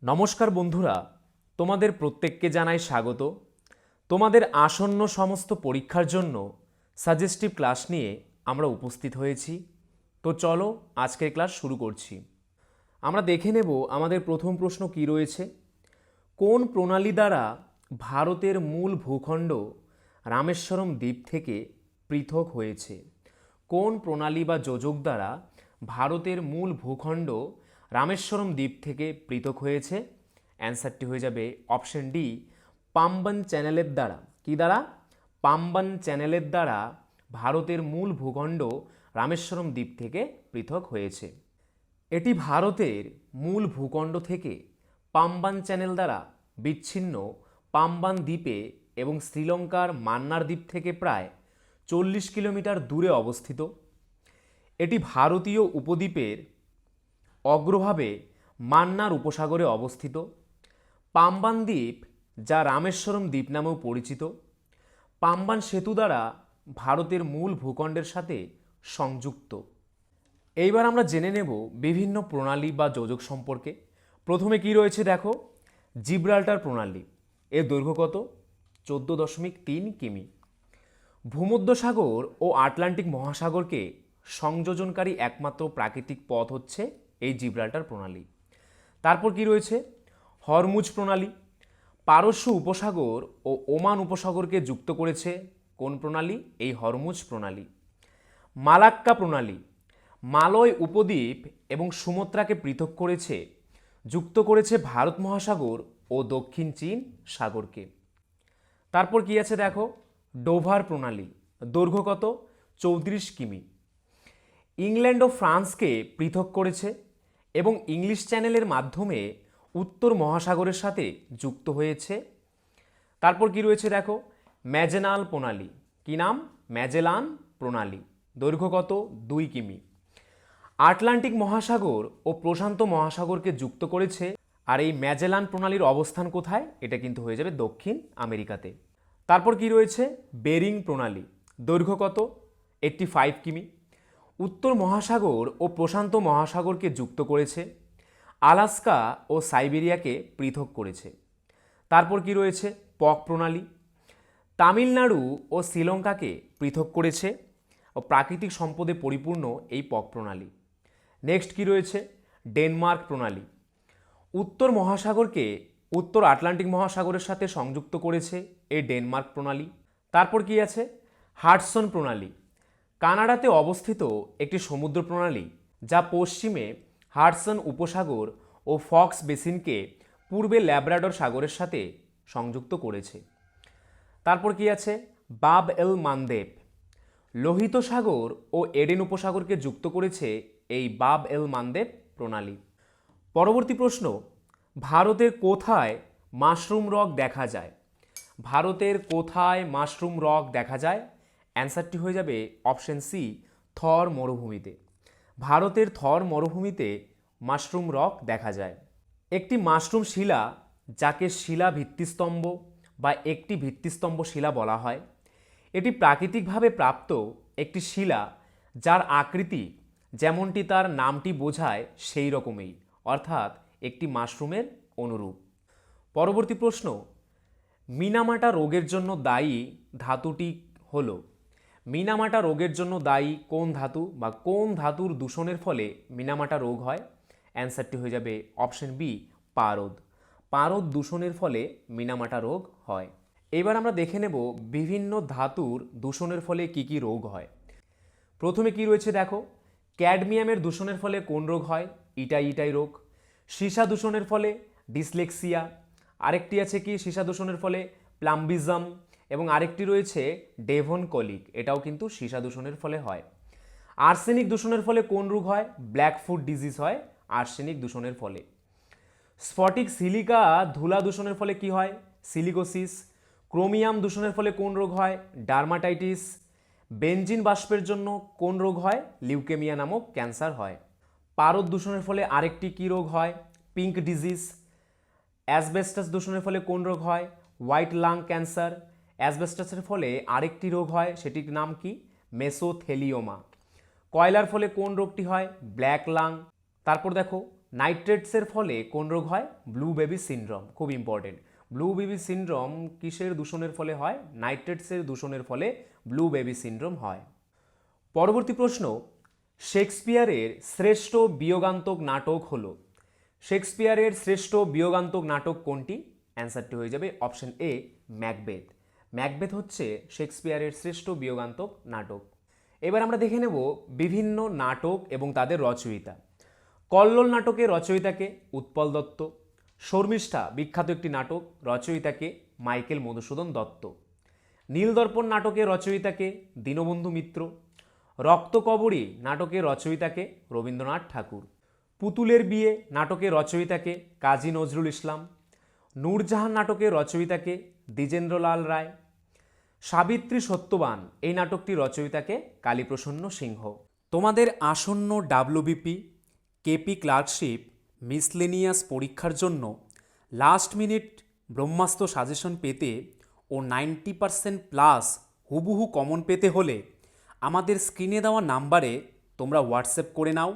নমস্কার বন্ধুরা, তোমাদের প্রত্যেককে জানাই স্বাগত। তোমাদের আসন্ন সমস্ত পরীক্ষার জন্য সাজেস্টিভ ক্লাস নিয়ে আমরা উপস্থিত হয়েছি। তো চলো আজকের ক্লাস শুরু করছি। আমরা দেখে নেব আমাদের প্রথম প্রশ্ন কি রয়েছে। কোন প্রণালী দ্বারা ভারতের মূল ভূখণ্ড রামেশ্বরম দ্বীপ থেকে পৃথক হয়েছে? কোন প্রণালী বা যোজক দ্বারা ভারতের মূল ভূখণ্ড রামেশ্বরম দ্বীপ থেকে পৃথক হয়েছে? অ্যান্সারটি হয়ে যাবে অপশন ডি, পাম্বন চ্যানেলের দ্বারা। কি দ্বারা? পাম্বন চ্যানেলের দ্বারা ভারতের মূল ভূখণ্ড রামেশ্বরম দ্বীপ থেকে পৃথক হয়েছে। এটি ভারতের মূল ভূখণ্ড থেকে পাম্বান চ্যানেল দ্বারা বিচ্ছিন্ন পাম্বান দ্বীপে এবং শ্রীলঙ্কার মান্নার দ্বীপ থেকে প্রায় 40 কিলোমিটার দূরে অবস্থিত। এটি ভারতীয় উপদ্বীপের অগ্রভাগে মান্নার উপসাগরে অবস্থিত। পাম্বান দ্বীপ, যা রামেশ্বরম দ্বীপ নামেও পরিচিত, পাম্বান সেতু দ্বারা ভারতের মূল ভূখণ্ডের সাথে সংযুক্ত। এইবার আমরা জেনে নেব বিভিন্ন প্রণালী বা যোজক সম্পর্কে। প্রথমে কি রয়েছে দেখো, জিব্রাল্টার প্রণালী। এর দৈর্ঘ্য কত? 14.3 কিমি। ভূমধ্যসাগর ও আটলান্টিক মহাসাগরকে সংযোজনকারী একমাত্র প্রাকৃতিক পথ হচ্ছে এই জিব্রাল্টার প্রণালী। তারপর কি রয়েছে? হরমুজ প্রণালী। পারস্য উপসাগর ও ওমান উপসাগরকে যুক্ত করেছে কোন প্রণালী? এই হরমুজ প্রণালী। মালাক্কা প্রণালী মালয় উপদ্বীপ এবং সুমাত্রাকে পৃথক করেছে, যুক্ত করেছে ভারত মহাসাগর ও দক্ষিণ চীন সাগরকে। তারপর কি আছে দেখো, ডোভার প্রণালী। দৈর্ঘ্য কত? 34 কিমি। ইংল্যান্ড ও ফ্রান্সকে পৃথক করেছে এবং ইংলিশ চ্যানেলের মাধ্যমে উত্তর মহাসাগরের সাথে যুক্ত হয়েছে। তারপর কি রয়েছে দেখো, ম্যাজেনাল প্রণালী। কি নাম? ম্যাজেলান প্রণালী। দৈর্ঘ্য কত? 2 কিমি। আটলান্টিক মহাসাগর ও প্রশান্ত মহাসাগরকে যুক্ত করেছে। আর এই ম্যাজেলান প্রণালীর অবস্থান কোথায়? এটা কিন্তু হয়ে যাবে দক্ষিণ আমেরিকাতে। তারপর কি রয়েছে? বেরিং প্রণালী। দৈর্ঘ্য কত? 85 কিমি। উত্তর মহাসাগর ও প্রশান্ত মহাসাগরকে যুক্ত করেছে। আলাস্কা ও সাইবেরিয়াকে পৃথক করেছে। তারপর কি রয়েছে? পক প্রণালী। তামিলনাড়ু ও শ্রীলঙ্কাকে পৃথক করেছে ও প্রাকৃতিক সম্পদে পরিপূর্ণ এই পক প্রণালী। নেক্সট কি রয়েছে? ডেনমার্ক প্রণালী। উত্তর মহাসাগরকে উত্তর আটলান্টিক মহাসাগরের সাথে সংযুক্ত করেছে এই ডেনমার্ক প্রণালী। তারপর কি আছে? হাডসন প্রণালী। কানাডাতে অবস্থিত একটি সমুদ্র প্রণালী, যা পশ্চিমে হাডসন উপসাগর ও ফক্স বেসিনকে পূর্বে ল্যাব্রাডর সাগরের সাথে সংযুক্ত করেছে। তারপর কি আছে? বাব এল মানদেব। লোহিত সাগর ও এডেন উপসাগরকে যুক্ত করেছে এই বাব এল মানদেব প্রণালী। পরবর্তী প্রশ্ন, ভারতের কোথায় মাশরুম রক দেখা যায়? ভারতের কোথায় মাশরুম রক দেখা যায়? অ্যান্সারটি হয়ে যাবে অপশন সি, থর মরুভূমিতে। ভারতের থর মরুভূমিতে মাশরুম রক দেখা যায়। একটি মাশরুম শিলা, যাকে শিলা ভিত্তিস্তম্ভ বা একটি ভিত্তিস্তম্ভ শিলা বলা হয়, এটি প্রাকৃতিকভাবে প্রাপ্ত একটি শিলা, যার আকৃতি যেমনটি তার নামটি বোঝায় সেই রকমই, অর্থাৎ একটি মাশরুমের অনুরূপ। পরবর্তী প্রশ্ন, মিনামাটা রোগের জন্য দায়ী ধাতুটি হলো? মিনামাটা রোগের জন্য দায়ী কোন ধাতু বা কোন ধাতুর দূষণের ফলে মিনামাটা রোগ হয়? অ্যান্সারটি হয়ে যাবে অপশন বি, পারদ। পারদ দূষণের ফলে মিনামাটা রোগ হয়। এবার আমরা দেখে নেব বিভিন্ন ধাতুর দূষণের ফলে কি কি রোগ হয়। প্রথমে কি রয়েছে দেখো, ক্যাডমিয়ামের দূষণের ফলে কোন রোগ হয়? ইটাই রোগ। সীসা দূষণের ফলে ডিসলেক্সিয়া। আরেকটি আছে কি সীসা দূষণের ফলে? প্লাম্বিজম। এবং আরেকটি রয়েছে ডেভন কলিক, এটাও কিন্তু সীসা দূষণের ফলে হয়। আর্সেনিক দূষণের ফলে কোন রোগ হয়? ব্ল্যাকফুট ডিজিজ হয় আর্সেনিক দূষণের ফলে। স্ফটিক সিলিকা ধুলা দূষণের ফলে কি হয়? সিলিকোসিস। ক্রোমিয়াম দূষণের ফলে কোন রোগ হয়? ডার্মাটাইটিস। বেনজিন বাষ্পের জন্য কোন রোগ হয়? লিউকেমিয়া নামক ক্যান্সার হয়। পারদ দূষণের ফলে আরেকটি কি রোগ হয়? Pink disease. অ্যাসবেস্টাস দূষণের ফলে কোন রোগ হয়? White lung cancer. অ্যাসবেস্টাসের ফলে আরেকটি রোগ হয়, সেটির নাম কি? মেসোথেলিওমা। কয়লার ফলে কোন রোগটি হয়? Black lung. তারপর দেখো, নাইট্রেটসের ফলে কোন রোগ হয়? Blue baby syndrome. খুব ইম্পর্টেন্ট। ব্লু বেবি সিনড্রোম কিসের দূষণের ফলে হয়? নাইট্রেটসের দূষণের ফলে ব্লু বেবি সিনড্রোম হয়। পরবর্তী প্রশ্ন, শেক্সপিয়ারের শ্রেষ্ঠ বিয়োগান্তক নাটক হলো? শেক্সপিয়ারের শ্রেষ্ঠ বিয়োগান্তক নাটক কোনটি? অ্যান্সারটি হয়ে যাবে অপশন এ, ম্যাকবেথ। ম্যাকবেথ হচ্ছে শেক্সপিয়ারের শ্রেষ্ঠ বিয়োগান্তক নাটক। এবার আমরা দেখে নেব বিভিন্ন নাটক এবং তাদের রচয়িতা। কল্লোল নাটকের রচয়িতাকে উৎপল দত্ত। শর্মিষ্ঠা বিখ্যাত একটি নাটক, রচয়িতাকে মাইকেল মধুসূদন দত্ত। নীলদর্পণ নাটকের রচয়িতাকে দীনবন্ধু মিত্র। রক্তকবরী নাটকের রচয়িতাকে রবীন্দ্রনাথ ঠাকুর। পুতুলের বিয়ে নাটকের রচয়িতাকে কাজী নজরুল ইসলাম। নূরজাহান নাটকের রচয়িতাকে দ্বিজেন্দ্রলাল রায়। সাবিত্রী সত্যবান এই নাটকটির রচয়িতাকে কালীপ্রসন্ন সিংহ। তোমাদের আসন্ন ডাব্লিউবিপি, কেপি ক্লার্কশিপ, মিসলেনিয়াস পরীক্ষার জন্য লাস্ট মিনিট ব্রহ্মাস্ত্র সাজেশন পেতে ও 90% প্লাস হুবহু কমন পেতে হলে আমাদের স্ক্রিনে দেওয়া নাম্বারে তোমরা হোয়াটসঅ্যাপ করে নাও।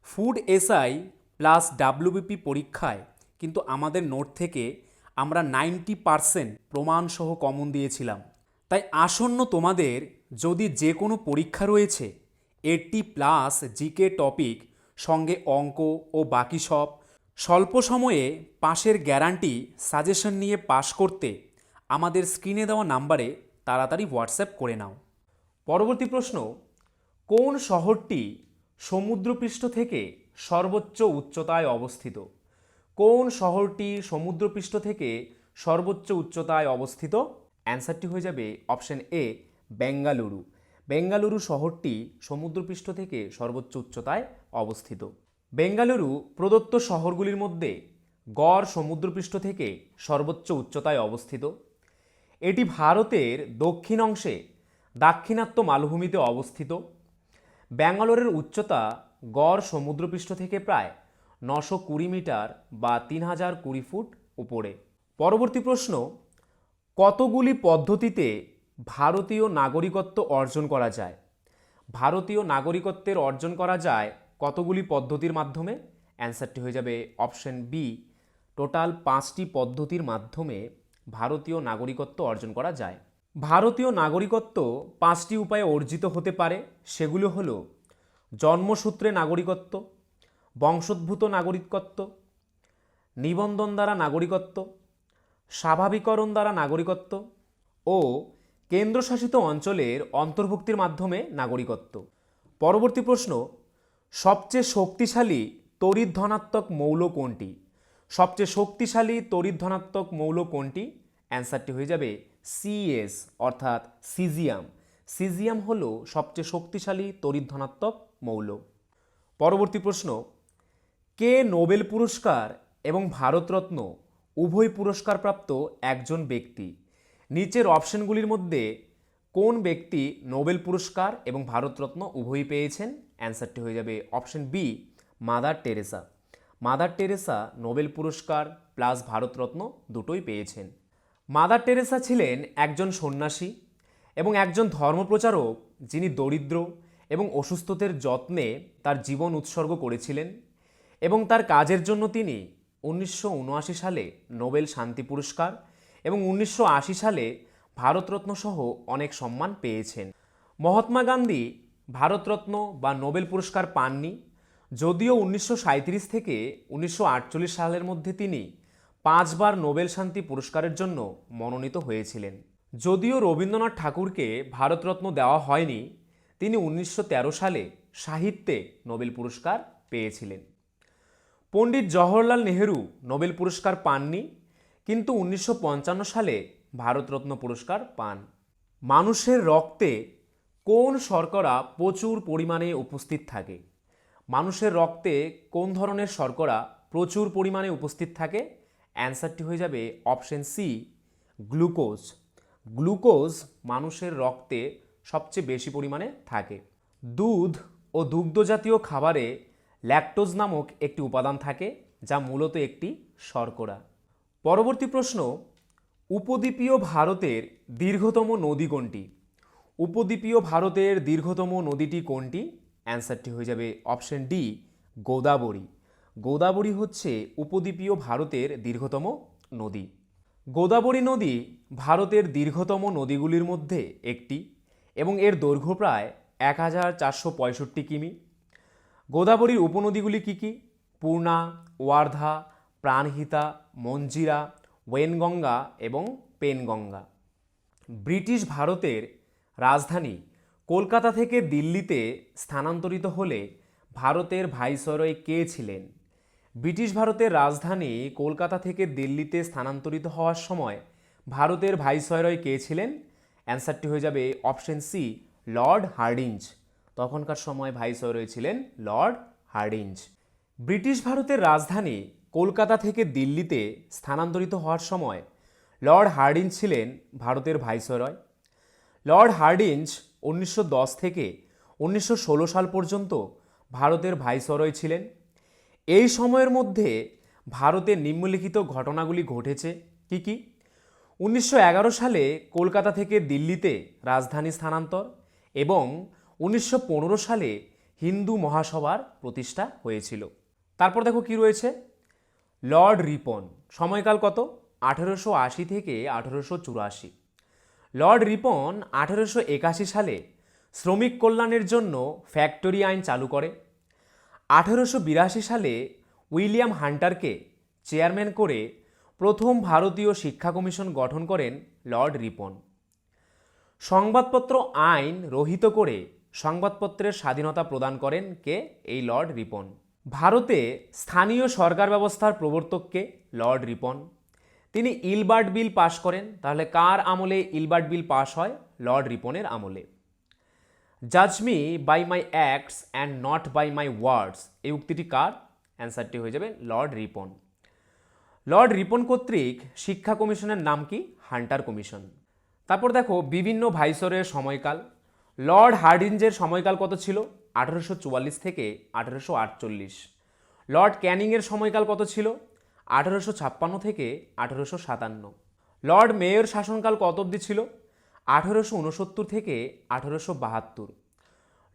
ফুড এসআই প্লাস ডাব্লিউবিপি পরীক্ষায় কিন্তু আমাদের নোট থেকে আমরা 90% প্রমাণসহ কমন দিয়েছিলাম। তাই আসন্ন তোমাদের যদি যে কোনো পরীক্ষা রয়েছে 80+ জিকে টপিক সঙ্গে অঙ্ক ও বাকি সব, স্বল্প সময়ে পাশের গ্যারান্টি সাজেশন নিয়ে পাশ করতে আমাদের স্ক্রিনে দেওয়া নাম্বারে তাড়াতাড়ি হোয়াটসঅ্যাপ করে নাও। পরবর্তী প্রশ্ন, কোন শহরটি সমুদ্রপৃষ্ঠ থেকে সর্বোচ্চ উচ্চতায় অবস্থিত? কোন শহরটি সমুদ্রপৃষ্ঠ থেকে সর্বোচ্চ উচ্চতায় অবস্থিত? অ্যান্সারটি হয়ে যাবে অপশন এ, বেঙ্গালুরু। বেঙ্গালুরু শহরটি সমুদ্রপৃষ্ঠ থেকে সর্বোচ্চ উচ্চতায় অবস্থিত। বেঙ্গালুরু প্রদত্ত শহরগুলির মধ্যে গড় সমুদ্রপৃষ্ঠ থেকে সর্বোচ্চ উচ্চতায় অবস্থিত। এটি ভারতের দক্ষিণ অংশে দাক্ষিণাত্য মালভূমিতে অবস্থিত। ব্যাঙ্গালোরের উচ্চতা গড় সমুদ্রপৃষ্ঠ থেকে প্রায় 920 মিটার বা 3020 ফুট উপরে। পরবর্তী প্রশ্ন, কতগুলি পদ্ধতিতে ভারতীয় নাগরিকত্ব অর্জন করা যায়? ভারতীয় নাগরিকত্বের অর্জন করা যায় কতগুলি পদ্ধতির মাধ্যমে? অ্যান্সারটি হয়ে যাবে অপশন বি, টোটাল 5টি পদ্ধতির মাধ্যমে ভারতীয় নাগরিকত্ব অর্জন করা যায়। ভারতীয় নাগরিকত্ব 5টি উপায়ে অর্জিত হতে পারে। সেগুলো হলো জন্মসূত্রে নাগরিকত্ব, বংশোদ্ভূত নাগরিকত্ব, নিবন্ধন দ্বারা নাগরিকত্ব, স্বাভাবিকরণ দ্বারা নাগরিকত্ব ও কেন্দ্রশাসিত অঞ্চলের অন্তর্ভুক্তির মাধ্যমে নাগরিকত্ব। পরবর্তী প্রশ্ন, সবচেয়ে শক্তিশালী তড়িৎ ধনাত্মক মৌল কোনটি? সবচেয়ে শক্তিশালী তড়িৎ ধনাত্মক মৌল কোনটি? অ্যান্সারটি হয়ে যাবে সিএস অর্থাৎ সিজিয়াম। সিজিয়াম হলো সবচেয়ে শক্তিশালী তড়িৎ ধনাত্মক মৌল। পরবর্তী প্রশ্ন, কে নোবেল পুরস্কার এবং ভারতরত্ন উভয় পুরস্কারপ্রাপ্ত একজন ব্যক্তি? নিচের অপশনগুলির মধ্যে কোন ব্যক্তি নোবেল পুরস্কার এবং ভারতরত্ন উভয়ই পেয়েছেন? অ্যান্সারটি হয়ে যাবে option B, Mother Teresa. Mother Teresa Nobel পুরস্কার প্লাস ভারতরত্ন দুটোই পেয়েছেন। মাদার টেরেসা ছিলেন একজন সন্ন্যাসী এবং একজন ধর্মপ্রচারক, যিনি দরিদ্র এবং অসুস্থদের যত্নে তার জীবন উৎসর্গ করেছিলেন এবং তার কাজের জন্য তিনি 1979 সালে নোবেল শান্তি পুরস্কার এবং 1980 সালে ভারতরত্ন সহ অনেক সম্মান পেয়েছেন। মহাত্মা গান্ধী ভারতরত্ন বা নোবেল পুরস্কার পাননি, যদিও 1937 থেকে 1948 সালের মধ্যে তিনি 5 বার নোবেল শান্তি পুরস্কারের জন্য মনোনীত হয়েছিলেন। যদিও রবীন্দ্রনাথ ঠাকুরকে ভারতরত্ন দেওয়া হয়নি, তিনি 1913 সালে সাহিত্যে নোবেল পুরস্কার পেয়েছিলেন। পণ্ডিত জওহরলাল নেহেরু নোবেল পুরস্কার পাননি, কিন্তু 1955 সালে ভারতরত্ন পুরস্কার পান। মানুষের রক্তে কোন শর্করা প্রচুর পরিমাণে উপস্থিত থাকে? মানুষের রক্তে কোন ধরনের শর্করা প্রচুর পরিমাণে উপস্থিত থাকে? অ্যান্সারটি হয়ে যাবে অপশন সি, গ্লুকোজ। গ্লুকোজ মানুষের রক্তে সবচেয়ে বেশি পরিমাণে থাকে। দুধ ও দুগ্ধজাতীয় খাবারে ল্যাকটোজ নামক একটি উপাদান থাকে, যা মূলত একটি শর্করা। পরবর্তী প্রশ্ন, উপদ্বীপীয় ভারতের দীর্ঘতম নদী কোনটি? উপদ্বীপীয় ভারতের দীর্ঘতম নদীটি কোনটি? অ্যান্সারটি হয়ে যাবে অপশন ডি, গোদাবরী। গোদাবরী হচ্ছে উপদ্বীপীয় ভারতের দীর্ঘতম নদী। গোদাবরী নদী ভারতের দীর্ঘতম নদীগুলির মধ্যে একটি এবং এর দৈর্ঘ্য প্রায় 1465 কিমি। গোদাবরীর উপনদীগুলি কী কী? পূর্ণা, ওয়ার্ধা, প্রাণহিতা, মঞ্জিরা, ওয়েনগঙ্গা এবং পেনগঙ্গা। ব্রিটিশ ভারতের রাজধানী কলকাতা থেকে দিল্লিতে স্থানান্তরিত হলে ভারতের ভাইসরয় কে ছিলেন? ব্রিটিশ ভারতের রাজধানী কলকাতা থেকে দিল্লিতে স্থানান্তরিত হওয়ার সময় ভারতের ভাইসরয় কে ছিলেন? অ্যান্সারটি হয়ে যাবে অপশন সি, লর্ড হার্ডিঞ্জ। তখনকার সময় ভাইসরয় ছিলেন লর্ড হার্ডিঞ্জ। ব্রিটিশ ভারতের রাজধানী কলকাতা থেকে দিল্লিতে স্থানান্তরিত হওয়ার সময় লর্ড হার্ডিঞ্জ ছিলেন ভারতের ভাইসরয়। লর্ড হার্ডিঞ্জ 1910 থেকে 1916 সাল পর্যন্ত ভারতের ভাইসরয় ছিলেন। এই সময়ের মধ্যে ভারতের নিম্নলিখিত ঘটনাগুলি ঘটেছে কি কি? 1911 সালে কলকাতা থেকে দিল্লিতে রাজধানী স্থানান্তর এবং 1915 সালে হিন্দু মহাসভার প্রতিষ্ঠা হয়েছিল। তারপর দেখো কি রয়েছে, লর্ড রিপন। সময়কাল কত? 1880 থেকে 1884। লর্ড রিপন 1881 সালে শ্রমিক কল্যাণের জন্য ফ্যাক্টরি আইন চালু করে। 1882 সালে উইলিয়াম হান্টারকে চেয়ারম্যান করে প্রথম ভারতীয় শিক্ষা কমিশন গঠন করেন লর্ড রিপন। সংবাদপত্র আইন রহিত করে সংবাদপত্রের স্বাধীনতা প্রদান করেন কে? এই লর্ড রিপন। ভারতে স্থানীয় সরকার ব্যবস্থার প্রবর্তককে? লর্ড রিপন। তিনি ইলবার্ট বিল পাশ করেন। তাহলে কার আমলে ইলবার্ট বিল পাশ হয়? লর্ড রিপনের আমলে। জাজ me by my acts and not by my words, এই উক্তিটি কার? অ্যান্সারটি হয়ে যাবে লর্ড রিপন। লর্ড রিপন কর্তৃক শিক্ষা কমিশনের নাম কি? Hunter commission. তারপর দেখো বিভিন্ন ভাইসরয়ের সময়কাল। লর্ড হার্ডিঞ্জের সময়কাল কত ছিল? 1844 থেকে 1848। লর্ড ক্যানিংয়ের সময়কাল কত ছিল? 1856 থেকে 1857। লর্ড মেয়র শাসনকাল কত অবধি ছিল? 1869 থেকে 1872।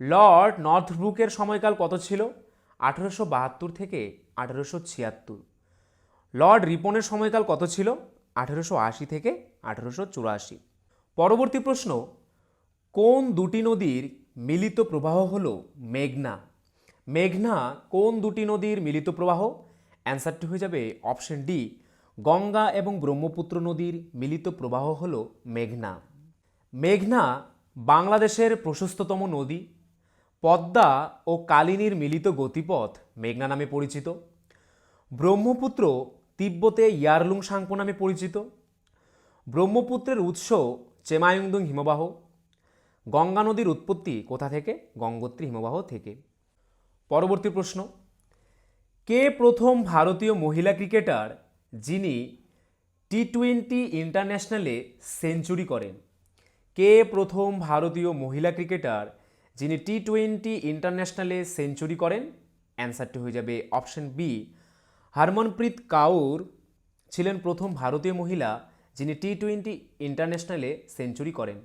লর্ড নর্থব্রুকের সময়কাল কত ছিল? 1872 থেকে 1876। লর্ড রিপনের সময়কাল কত ছিল? 1880 থেকে 1884। পরবর্তী প্রশ্ন, কোন দুটি নদীর মিলিত প্রবাহ হল মেঘনা? মেঘনা কোন দুটি নদীর মিলিত প্রবাহ? অ্যান্সারটি হয়ে যাবে অপশন ডি, গঙ্গা এবং ব্রহ্মপুত্র নদীর মিলিত প্রবাহ হল মেঘনা। মেঘনা বাংলাদেশের প্রশস্ততম নদী। পদ্মা ও কালিনীর মিলিত গতিপথ মেঘনা নামে পরিচিত। ব্রহ্মপুত্র তিব্বতে ইয়ারলুং সাংপো নামে পরিচিত। ব্রহ্মপুত্রের উৎস চেমায়ুংদুং হিমবাহ। গঙ্গা নদীর উৎপত্তি কোথা থেকে? গঙ্গোত্রী হিমবাহ থেকে। পরবর্তী প্রশ্ন, কে প্রথম ভারতীয় মহিলা ক্রিকেটার যিনি টি-20 ইন্টারন্যাশনালে সেঞ্চুরি করেন? কে প্রথম ভারতীয় মহিলা ক্রিকেটার যিনি টি-20 ইন্টারন্যাশনালে সেঞ্চুরি করেন? অ্যান্সারটি হয়ে যাবে অপশন বি, হরমনপ্রীত কাউর ছিলেন প্রথম ভারতীয় মহিলা যিনি টি-20 ইন্টারন্যাশনালে সেঞ্চুরি করেন।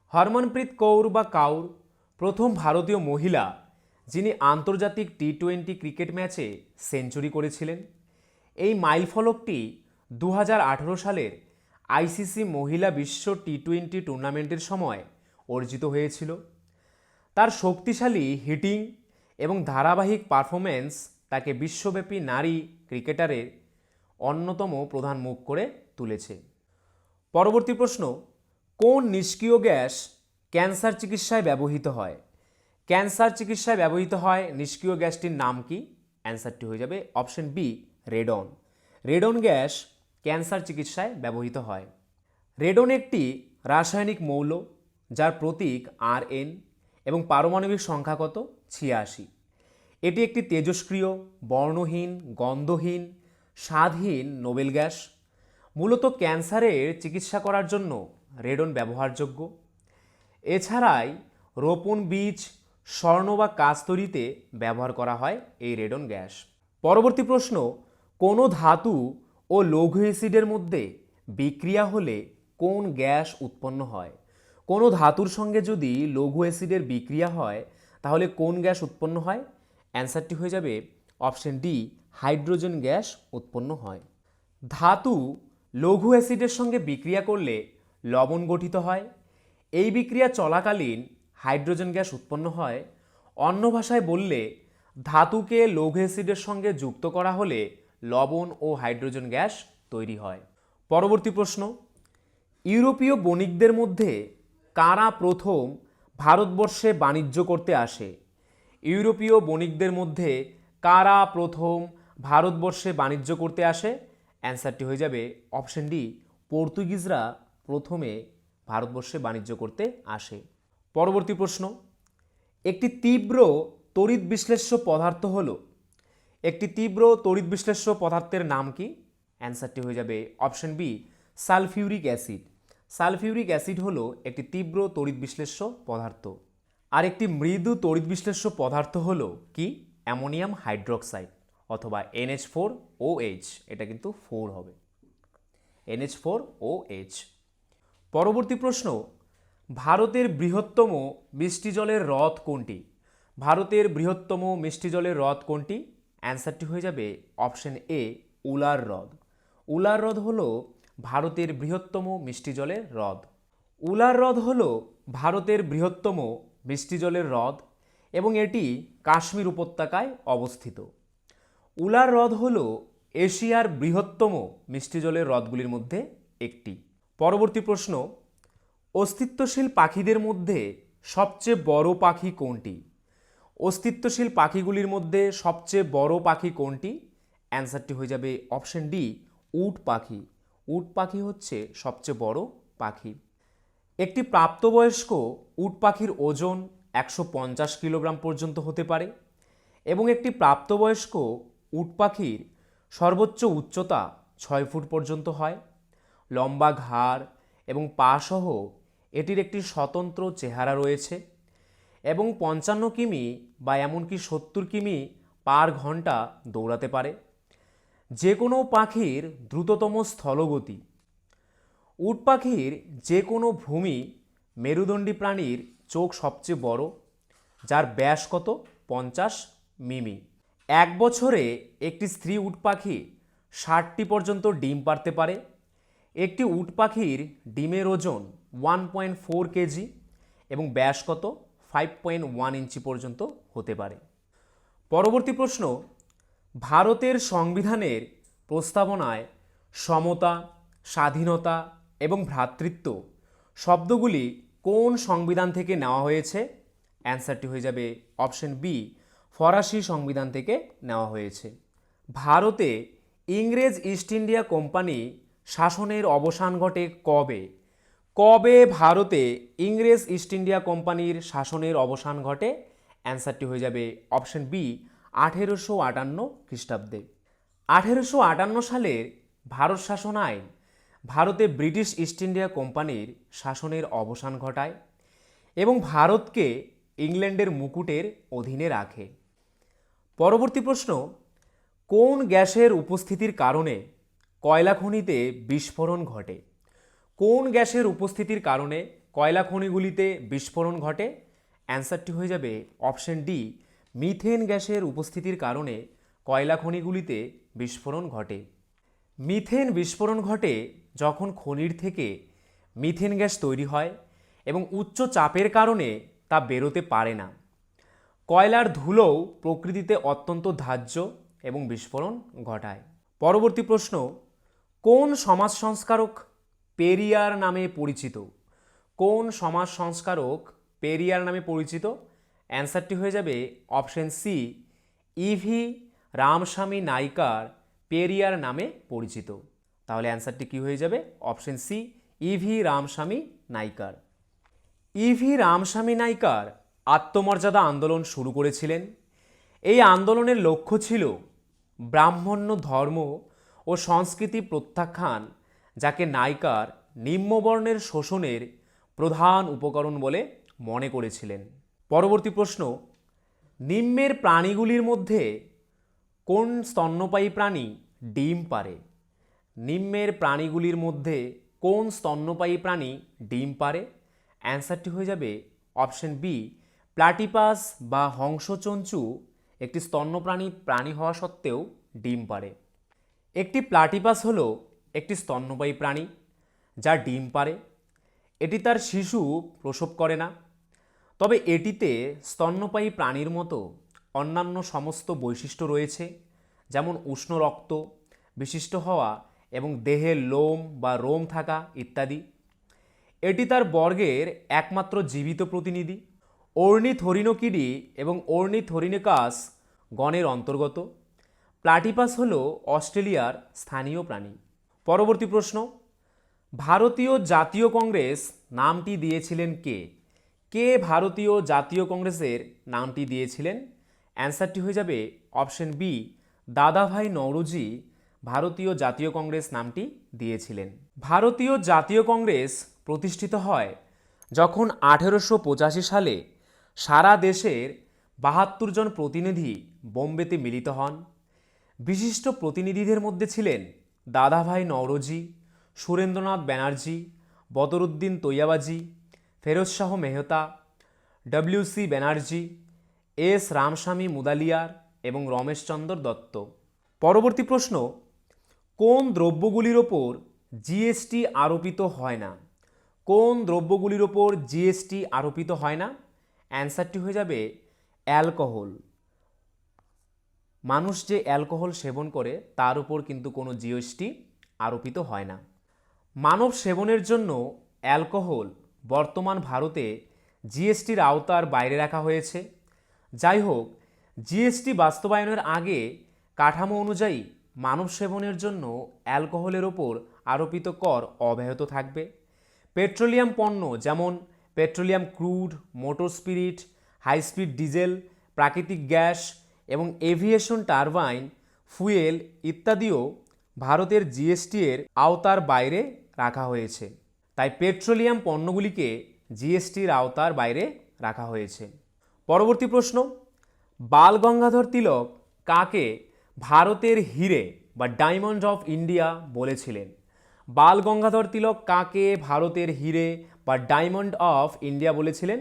হরমনপ্রীত কৌর বা কাউর প্রথম ভারতীয় মহিলা যিনি আন্তর্জাতিক টি-20 ক্রিকেট ম্যাচে সেঞ্চুরি করেছিলেন। এই মাইলফলকটি 2018 সালের আইসিসি মহিলা বিশ্ব টি-20 টুর্নামেন্টের সময় অর্জিত হয়েছিল। তার শক্তিশালী হিটিং এবং ধারাবাহিক পারফরম্যান্স তাকে বিশ্বব্যাপী নারী ক্রিকেটারের অন্যতম প্রধান মুখ করে তুলেছে। পরবর্তী প্রশ্ন, কোন নিষ্ক্রিয় গ্যাস ক্যান্সার চিকিৎসায় ব্যবহৃত হয়? ক্যান্সার চিকিৎসায় ব্যবহৃত হয় নিষ্ক্রিয় গ্যাসটির নাম কি? অ্যান্সারটি হয়ে যাবে option B, radon. Radon gas cancer চিকিৎসায় ব্যবহৃত হয়। রেডন একটি রাসায়নিক মৌল যার প্রতীক Rn এবং পারমাণবিক সংখ্যা কত? 86। এটি একটি তেজস্ক্রিয়, বর্ণহীন, গন্ধহীন, স্বাদহীন নোবেল গ্যাস। মূলত ক্যান্সারের চিকিৎসা করার জন্য রেডন ব্যবহারযোগ্য। এছাড়াই রোপণ বীজ, স্বর্ণ বা কাঁচ তৈরিতে ব্যবহার করা হয় এই রেডন গ্যাস। পরবর্তী প্রশ্ন, কোনো ধাতু ও লৌহ অ্যাসিডের মধ্যে বিক্রিয়া হলে কোন গ্যাস উৎপন্ন হয়? কোনো ধাতুর সঙ্গে যদি লৌহ অ্যাসিডের বিক্রিয়া হয় তাহলে কোন গ্যাস উৎপন্ন হয়? অ্যান্সারটি হয়ে যাবে অপশন ডি হাইড্রোজেন গ্যাস উৎপন্ন হয়। ধাতু লঘু অ্যাসিডের সঙ্গে বিক্রিয়া করলে লবণ গঠিত হয়। এই বিক্রিয়া চলাকালীন হাইড্রোজেন গ্যাস উৎপন্ন হয়। অন্য ভাষায় বললে ধাতুকে লঘু অ্যাসিডের সঙ্গে যুক্ত করা হলে লবণ ও হাইড্রোজেন গ্যাস তৈরি হয়। পরবর্তী প্রশ্ন, ইউরোপীয় বণিকদের মধ্যে কারা প্রথম ভারতবর্ষে বাণিজ্য করতে আসে? ইউরোপীয় বণিকদের মধ্যে কারা প্রথম ভারতবর্ষে বাণিজ্য করতে আসে? অ্যান্সারটি হয়ে যাবে অপশন ডি পর্তুগিজরা প্রথমে ভারতবর্ষে বাণিজ্য করতে আসে। পরবর্তী প্রশ্ন, একটি তীব্র তড়িৎ বিশ্লেষ্য পদার্থ হল, একটি তীব্র তড়িৎ বিশ্লেষ্য পদার্থের নাম কি? অ্যান্সারটি হয়ে যাবে option B sulphuric acid. Sulphuric acid হলো একটি তীব্র তড়িৎ বিশ্লেষ্য পদার্থ। আর একটি মৃদু তড়িৎ বিশ্লেষ্য পদার্থ হলো কি? অ্যামোনিয়াম হাইড্রোক্সাইড অথবা NH4OH, এটা কিন্তু 4 হবে, NH4OH। পরবর্তী প্রশ্ন, ভারতের বৃহত্তম মিষ্টি জলের হ্রদ কোনটি? ভারতের বৃহত্তম মিষ্টি জলের হ্রদ কোনটি? অ্যান্সারটি হয়ে যাবে অপশন এ উলার হ্রদ। উলার হ্রদ হলো ভারতের বৃহত্তম মিষ্টি জলের হ্রদ। উলার হ্রদ হলো ভারতের বৃহত্তম মিষ্টি জলের হ্রদ এবং এটি কাশ্মীর উপত্যকায় অবস্থিত। উলার হ্রদ হলো এশিয়ার বৃহত্তম মিষ্টি জলের হ্রদগুলির মধ্যে একটি। পরবর্তী প্রশ্ন, অস্তিত্বশীল পাখিদের মধ্যে সবচেয়ে বড় পাখি কোনটি? অস্তিত্বশীল পাখিগুলির মধ্যে সবচেয়ে বড় পাখি কোনটি? অ্যান্সারটি হয়ে যাবে অপশন ডি উট পাখি। উট পাখি হচ্ছে সবচেয়ে বড় পাখি। একটি প্রাপ্তবয়স্ক উট পাখির ওজন 150 কিলোগ্রাম পর্যন্ত হতে পারে এবং একটি প্রাপ্তবয়স্ক উট পাখির সর্বোচ্চ উচ্চতা 6 ফুট পর্যন্ত হয়। লম্বা ঘাড় এবং পা সহ এটির একটি স্বতন্ত্র চেহারা রয়েছে এবং 55 কিমি বা এমনকি 70 কিমি পার ঘন্টা দৌড়াতে পারে। যে কোনো পাখির দ্রুততম স্থলগতি। উট পাখির যে কোনো ভূমি মেরুদণ্ডী প্রাণীর চোখ সবচেয়ে বড়, যার ব্যাস কত? 50 মিমি। এক বছরে একটি স্ত্রী উট পাখি 60টি পর্যন্ত ডিম পাড়তে পারে। একটি উট পাখির ডিমের ওজন 1.4 কেজি এবং ব্যাস কত? 5.1 ইঞ্চি পর্যন্ত হতে পারে। পরবর্তী প্রশ্ন, ভারতের সংবিধানের প্রস্তাবনায় সমতা, স্বাধীনতা এবং ভ্রাতৃত্ব শব্দগুলি কোন সংবিধান থেকে নেওয়া হয়েছে? অ্যান্সারটি হয়ে যাবে অপশন বি ফরাসি সংবিধান থেকে নেওয়া হয়েছে। ভারতে ইংরেজ ইস্ট ইন্ডিয়া কোম্পানি শাসনের অবসান ঘটে কবে? কবে ভারতে ইংরেজ ইস্ট ইন্ডিয়া কোম্পানির শাসনের অবসান ঘটে? অ্যান্সারটি হয়ে যাবে অপশন বি 1858 খ্রিস্টাব্দে। 1858 সালের ভারত শাসন আইন ভারতে ব্রিটিশ ইস্ট ইন্ডিয়া কোম্পানির শাসনের অবসান ঘটায় এবং ভারতকে ইংল্যান্ডের মুকুটের অধীনে রাখে। পরবর্তী প্রশ্ন, কোন গ্যাসের উপস্থিতির কারণে কয়লা খনিতে বিস্ফোরণ ঘটে? কোন গ্যাসের উপস্থিতির কারণে কয়লা খনিগুলিতে বিস্ফোরণ ঘটে? অ্যান্সারটি হয়ে যাবে অপশন ডি মিথেন গ্যাসের উপস্থিতির কারণে কয়লা খনিগুলিতে বিস্ফোরণ ঘটে। মিথেন বিস্ফোরণ ঘটে যখন খনির থেকে মিথেন গ্যাস তৈরি হয় এবং উচ্চ চাপের কারণে তা বেরোতে পারে না। কয়লার ধুলোও প্রকৃতিতে অত্যন্ত ধার্য এবং বিস্ফোরণ ঘটায়। পরবর্তী প্রশ্ন, কোন সমাজ সংস্কারক পেরিয়ার নামে পরিচিত? কোন সমাজ সংস্কারক পেরিয়ার নামে পরিচিত? অ্যান্সারটি হয়ে যাবে option C EV Ramaswamy Naicker Periyar নামে পরিচিত। তাহলে অ্যান্সারটি কি হয়ে যাবে? Option C EV Ramaswamy Naicker. EV Ramaswamy Naicker আত্মমর্যাদা আন্দোলন শুরু করেছিলেন। এই আন্দোলনের লক্ষ্য ছিল ব্রাহ্মণ্য ধর্ম ও সংস্কৃতি প্রত্যাখ্যান, যাকে নাইকার নিম্নবর্ণের শোষণের প্রধান উপকরণ বলে মনে করেছিলেন। পরবর্তী প্রশ্ন, নিম্নের প্রাণীগুলির মধ্যে কোন স্তন্যপায়ী প্রাণী ডিম পাড়ে? নিম্নের প্রাণীগুলির মধ্যে কোন স্তন্যপায়ী প্রাণী ডিম পাড়ে? অ্যান্সারটি হয়ে যাবে অপশন বি প্লাটিপাস বা হংসচঞ্চু একটি স্তন্যপ্রাণী প্রাণী হওয়া সত্ত্বেও ডিম পাড়ে। একটি প্লাটিপাস হলো একটি স্তন্যপায়ী প্রাণী যা ডিম পাড়ে। এটি তার শিশু প্রসব করে না, তবে এটিতে স্তন্যপায়ী প্রাণীর মতো অন্যান্য সমস্ত বৈশিষ্ট্য রয়েছে, যেমন উষ্ণ রক্ত বিশিষ্ট হওয়া এবং দেহে লোম বা রোম থাকা ইত্যাদি। এটি তার বর্গের একমাত্র জীবিত প্রতিনিধি। অর্নিথোরিনোকিডি এবং অর্নিথোরিনিকাস গণের অন্তর্গত। প্লাটিপাস হল অস্ট্রেলিয়ার স্থানীয় প্রাণী। পরবর্তী প্রশ্ন, ভারতীয় জাতীয় কংগ্রেস নামটি দিয়েছিলেন কে? কে ভারতীয় জাতীয় কংগ্রেসের নামটি দিয়েছিলেন? অ্যান্সারটি হয়ে যাবে অপশন বি, দাদাভাই নওরোজি ভারতীয় জাতীয় কংগ্রেস নামটি দিয়েছিলেন। ভারতীয় জাতীয় কংগ্রেস প্রতিষ্ঠিত হয় যখন 1885 সালে সারা দেশের 72 জন প্রতিনিধি বোম্বেতে মিলিত হন। বিশিষ্ট প্রতিনিধিদের মধ্যে ছিলেন দাদাভাই নওরোজি, সুরেন্দ্রনাথ ব্যানার্জি, বদরুদ্দিন তৈয়াবাজি, ফেরোজ শাহ মেহতা, ডব্লিউ.সি. ব্যানার্জি, এস রামস্বামী মুদালিয়ার এবং রমেশচন্দ্র দত্ত। পরবর্তী প্রশ্ন, কোন দ্রব্যগুলির ওপর জিএসটি আরোপিত হয় না? কোন দ্রব্যগুলির ওপর জিএসটি আরোপিত হয় না? অ্যান্সারটি হয়ে যাবে অ্যালকোহল। মানুষ যে অ্যালকোহল সেবন করে তার উপর কিন্তু কোনো জিএসটি আরোপিত হয় না। মানব সেবনের জন্য অ্যালকোহল বর্তমান ভারতে জিএসটির আওতার বাইরে রাখা হয়েছে। যাই হোক, জিএসটি বাস্তবায়নের আগে কাঠামো অনুযায়ী মানব সেবনের জন্য অ্যালকোহলের ওপর আরোপিত কর অব্যাহত থাকবে। পেট্রোলিয়াম পণ্য যেমন petroleum crude, motor spirit, high speed diesel, প্রাকৃতিক গ্যাস এবং এভিয়েশন টারবাইন ফুয়েল ইত্যাদিও ভারতের জিএসটি এর আওতার বাইরে রাখা হয়েছে। তাই পেট্রোলিয়াম পণ্যগুলিকে জিএসটির আওতার বাইরে রাখা হয়েছে। পরবর্তী প্রশ্ন, বাল গঙ্গাধর তিলক কাকে ভারতের হিরে বা ডায়মন্ড অফ ইন্ডিয়া বলেছিলেন? বাল গঙ্গাধর তিলক কাকে ভারতের হিরে বা ডায়মন্ড অফ ইন্ডিয়া বলেছিলেন?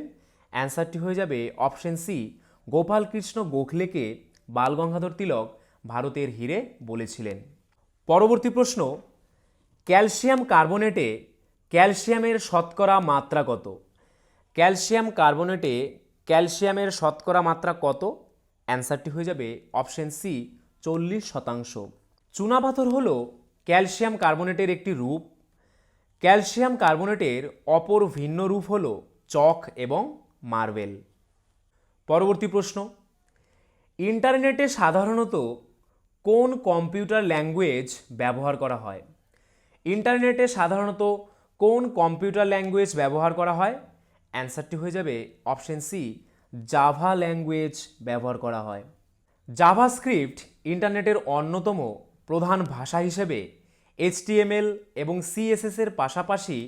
অ্যান্সারটি হয়ে যাবে অপশন সি, গোপালকৃষ্ণ গোখলেকে বাল গঙ্গাধর তিলক ভারতের হিরে বলেছিলেন। পরবর্তী প্রশ্ন, ক্যালসিয়াম কার্বনেটে ক্যালসিয়ামের শতকরা মাত্রা কত? ক্যালসিয়াম কার্বনেটে ক্যালসিয়ামের শতকরা মাত্রা কত? অ্যান্সারটি হয়ে যাবে অপশন সি, 40%। চুনাপাথর হল ক্যালসিয়াম কার্বনেটের একটি রূপ। ক্যালসিয়াম কার্বনেটের অপর ভিন্ন রূপ হল চক এবং মার্বেল। পরবর্তী প্রশ্ন, ইন্টারনেটে সাধারণত কোন কম্পিউটার ল্যাঙ্গুয়েজ ব্যবহার করা হয়? ইন্টারনেটে সাধারণত কোন কম্পিউটার ল্যাঙ্গুয়েজ ব্যবহার করা হয়? অ্যান্সারটি হয়ে যাবে অপশন সি, জাভা ল্যাঙ্গুয়েজ ব্যবহার করা হয়। জাভাস্ক্রিপ্ট ইন্টারনেটের অন্যতম প্রধান ভাষা হিসেবে HTML এবং CSS এর পাশাপাশি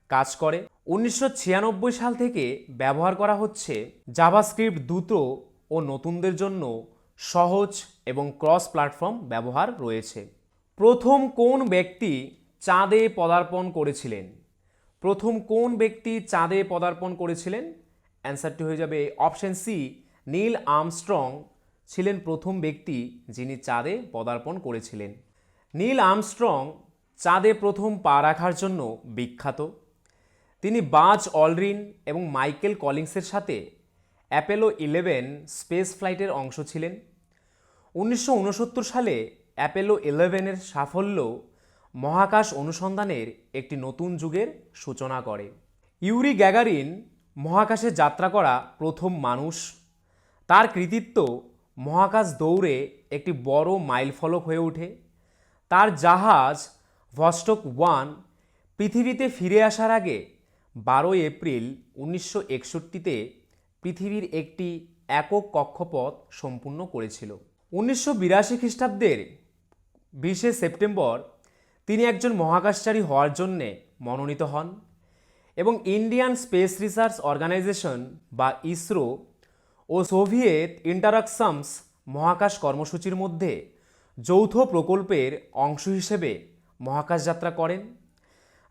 কাজ করে। 1996 সাল থেকে ব্যবহার করা হচ্ছে। জাভাস্ক্রিপ্ট দ্রুত ও নতুনদের জন্য সহজ এবং ক্রস প্ল্যাটফর্ম ব্যবহার রয়েছে। প্রথম কোন ব্যক্তি চাঁদে পদার্পণ করেছিলেন? প্রথম কোন ব্যক্তি চাঁদে পদার্পণ করেছিলেন? অ্যান্সারটি হয়ে যাবে অপশন সি, নীল আর্মস্ট্রং ছিলেন প্রথম ব্যক্তি যিনি চাঁদে পদার্পণ করেছিলেন। নীল আর্মস্ট্রং চাঁদে প্রথম পা রাখার জন্য বিখ্যাত। তিনি বাজ অলড্রিন এবং মাইকেল কলিন্সের সাথে অ্যাপোলো 11 স্পেস ফ্লাইটের অংশ ছিলেন। 1969 সালে অ্যাপোলো 11 সাফল্য মহাকাশ অনুসন্ধানের একটি নতুন যুগের সূচনা করে। ইউরি গ্যাগারিন মহাকাশে যাত্রা করা প্রথম মানুষ। তার কৃতিত্ব মহাকাশ দৌড়ে একটি বড় মাইলফলক হয়ে ওঠে। তার জাহাজ ভস্টক 1 পৃথিবীতে ফিরে আসার আগে 12 এপ্রিল 1961-তে পৃথিবীর একটি একক কক্ষপথ সম্পূর্ণ করেছিল। 1982 খ্রিস্টাব্দের 20 সেপ্টেম্বর তিনি একজন মহাকাশচারী হওয়ার জন্যে মনোনীত হন এবং ইন্ডিয়ান স্পেস রিসার্চ অর্গানাইজেশন বা ইসরো ও সোভিয়েত ইন্টারাকশনস মহাকাশ কর্মসূচির মধ্যে যৌথ প্রকল্পের অংশ হিসেবে মহাকাশ যাত্রা করেন।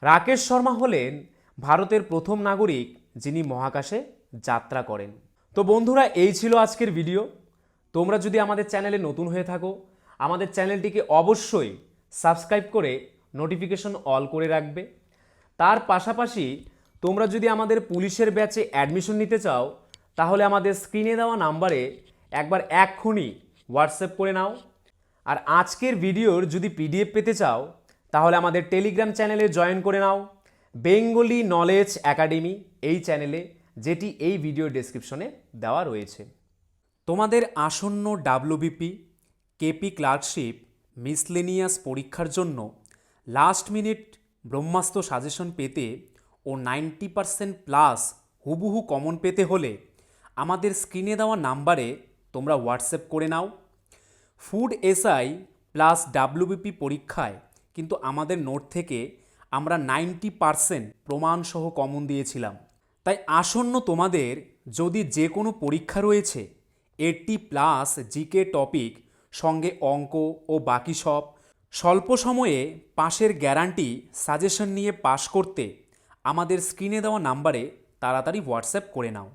রাকেশ শর্মা হলেন ভারতের প্রথম নাগরিক যিনি মহাকাশে যাত্রা করেন। তো বন্ধুরা, এই ছিল আজকের ভিডিও। তোমরা যদি আমাদের চ্যানেলে নতুন হয়ে থাকো, আমাদের চ্যানেলটিকে অবশ্যই সাবস্ক্রাইব করে নোটিফিকেশন অল করে রাখবে। তার পাশাপাশি তোমরা যদি আমাদের পুলিশের ব্যাচে অ্যাডমিশন নিতে চাও, তাহলে আমাদের স্ক্রিনে দেওয়া নাম্বারে একবার এক্ষুনি হোয়াটসঅ্যাপ করে নাও। আর আজকের ভিডিওর যদি পিডিএফ পেতে চাও, তাহলে আমাদের টেলিগ্রাম চ্যানেলে জয়েন করে নাও, বেঙ্গলি নলেজ একাডেমি এই চ্যানেলে, যেটি এই ভিডিও ডেসক্রিপশনে দেওয়া রয়েছে। তোমাদের আসন্ন ডাব্লিউবিপি, কেপি ক্লার্কশিপ, মিসলেনিয়াস পরীক্ষার জন্য লাস্ট মিনিট ব্রহ্মাস্ত্র সাজেশন পেতে ও 90% প্লাস হুবহু কমন পেতে হলে আমাদের স্ক্রিনে দেওয়া নাম্বারে তোমরা হোয়াটসঅ্যাপ করে নাও। ফুড এসআই প্লাস ডাব্লিউবিপি পরীক্ষায় কিন্তু আমাদের নোট থেকে আমরা 90% প্রমাণসহ কমন দিয়েছিলাম। তাই আসন্ন তোমাদের যদি যে কোনো পরীক্ষা রয়েছে, 80+ জিকে টপিক সঙ্গে অঙ্ক ও বাকি সব, স্বল্প সময়ে পাশের গ্যারান্টি সাজেশন নিয়ে পাশ করতে আমাদের স্ক্রিনে দেওয়া নাম্বারে তাড়াতাড়ি হোয়াটসঅ্যাপ করে নাও।